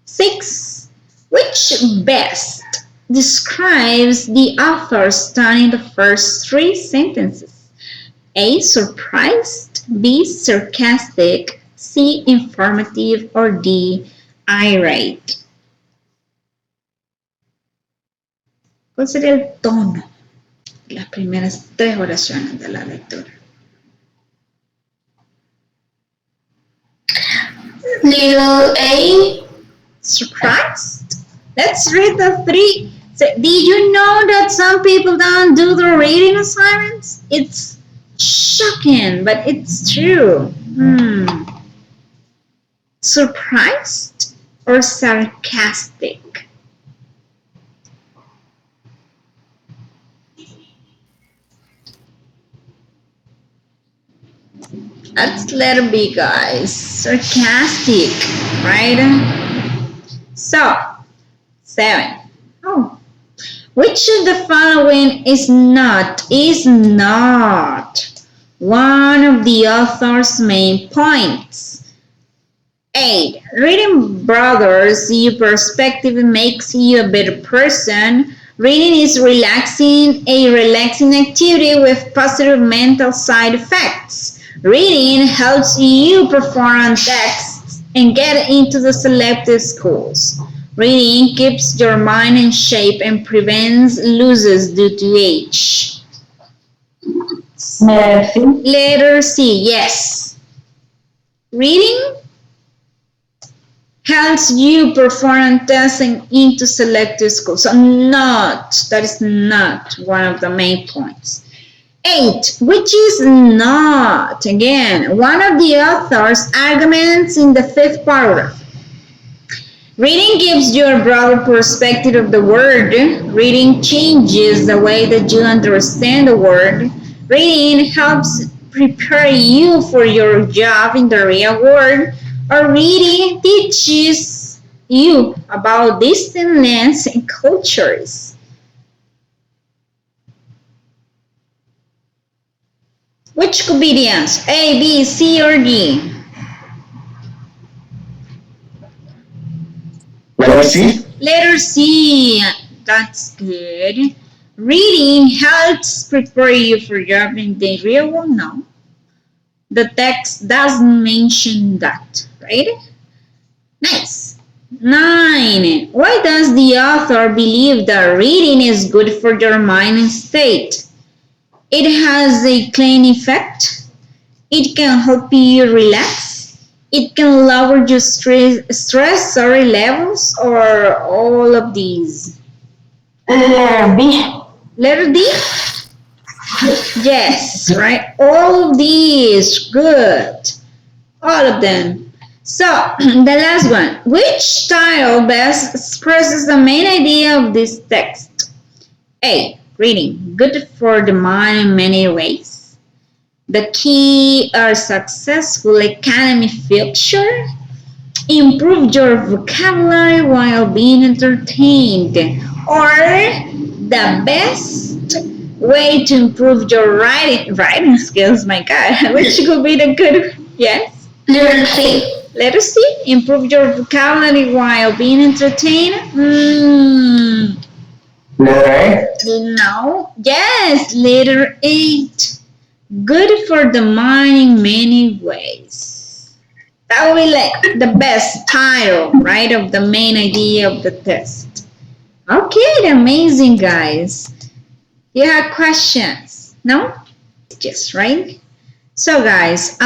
6. Which best describes the author's tone in the first 3 sentences? A. Surprised. B. Sarcastic. C. Informative. Or D. Irate. ¿Cuál sería el tono de las primeras 3 oraciones de la lectura? Little A. Surprised? Let's read the 3. So, did you know that some people don't do the reading assignments? It's shocking, but it's true. Surprised or sarcastic? That's letter B, guys. Sarcastic, right? So, 7. Oh. Which of the following is not one of the author's main points? A. Reading broadens your perspective and makes you a better person. Reading is a relaxing activity with positive mental side effects. Reading helps you perform on texts and get into the selected schools. Reading keeps your mind in shape and prevents losses due to age. Letter C. Letter C, yes. Reading helps you perform on tests and into selected schools. So that is not one of the main points. 8, which is not, again, one of the author's arguments in the 5th paragraph. Reading gives you a broader perspective of the word. Reading changes the way that you understand the word. Reading helps prepare you for your job in the real world. Or reading teaches you about distant lands and cultures. Which could be the answer? A, B, C, or D? Letter C. Letter C. That's good. Reading helps prepare you for your job in the real world. No. The text doesn't mention that, right? Nice. 9. Why does the author believe that reading is good for your mind and state? It has a clean effect. It can help you relax. It can lower your stress levels, or all of these. Letter B. Letter D? Yes, right? All of these. Good. All of them. So, the last one. Which title best expresses the main idea of this text? A. Reading. Good for the mind in many ways. The key are successful academic future. Improve your vocabulary while being entertained. Or the best way to improve your writing skills, my God, which could be the good, yes? Letter C. Letter C, improve your vocabulary while being entertained. Letter No. Yes, letter 8. Good for the mind in many ways. That would be like the best title, right, of the main idea of the test. Okay, amazing, guys. You have questions? No? Yes, right? So, guys,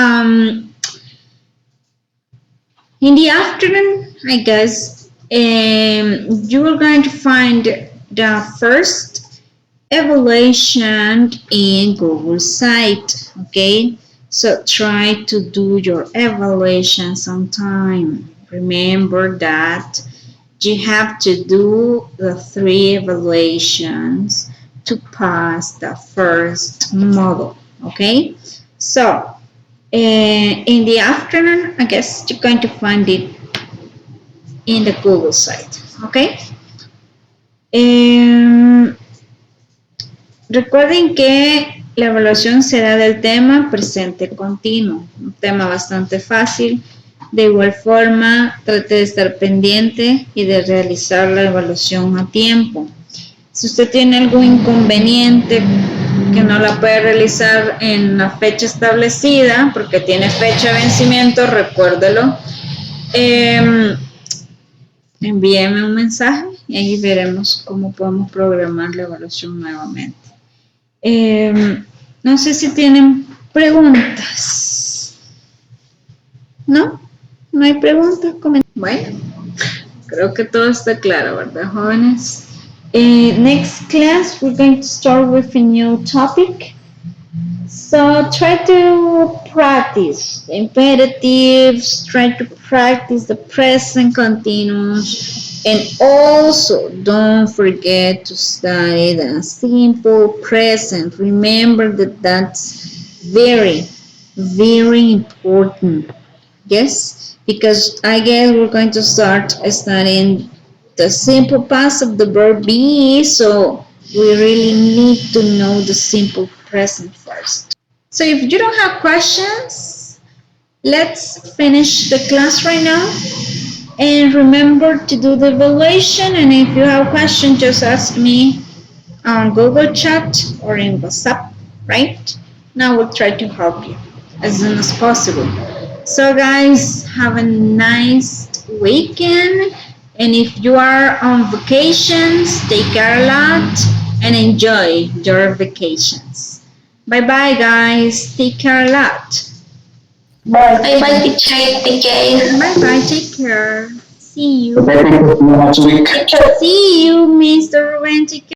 in the afternoon, I guess, you are going to find the first evaluation in Google site, okay? So try to do your evaluations on time. Remember that you have to do the 3 evaluations to pass the first model, okay? So in the afternoon, I guess you're going to find it in the Google site, okay? Recuerden que la evaluación será del tema presente continuo, un tema bastante fácil. De igual forma, trate de estar pendiente y de realizar la evaluación a tiempo. Si usted tiene algún inconveniente que no la puede realizar en la fecha establecida, porque tiene fecha de vencimiento, recuérdelo, envíeme un mensaje y ahí veremos cómo podemos programar la evaluación nuevamente. No sé si tienen preguntas. ¿No? ¿No hay preguntas? Bueno, creo que todo está claro, ¿verdad, jóvenes? Next class, we're going to start with a new topic. So try to practice the imperatives, try to practice the present continuous, and also don't forget to study the simple present. Remember that that's very, very important. Yes, because I guess we're going to start studying the simple past of the verb be, so we really need to know the simple present first. So if you don't have questions, let's finish the class right now. And remember to do the evaluation, and if you have questions, just ask me on Google Chat or in WhatsApp, right? Now we'll try to help you as soon as possible. So guys, have a nice weekend. And if you are on vacations, take care a lot and enjoy your vacations. Bye-bye, guys. Take care a lot. Bye. Bye-bye, teacher. Take care. Bye-bye. Take care. See you. next week. See you, Mr. Ruben. Take care.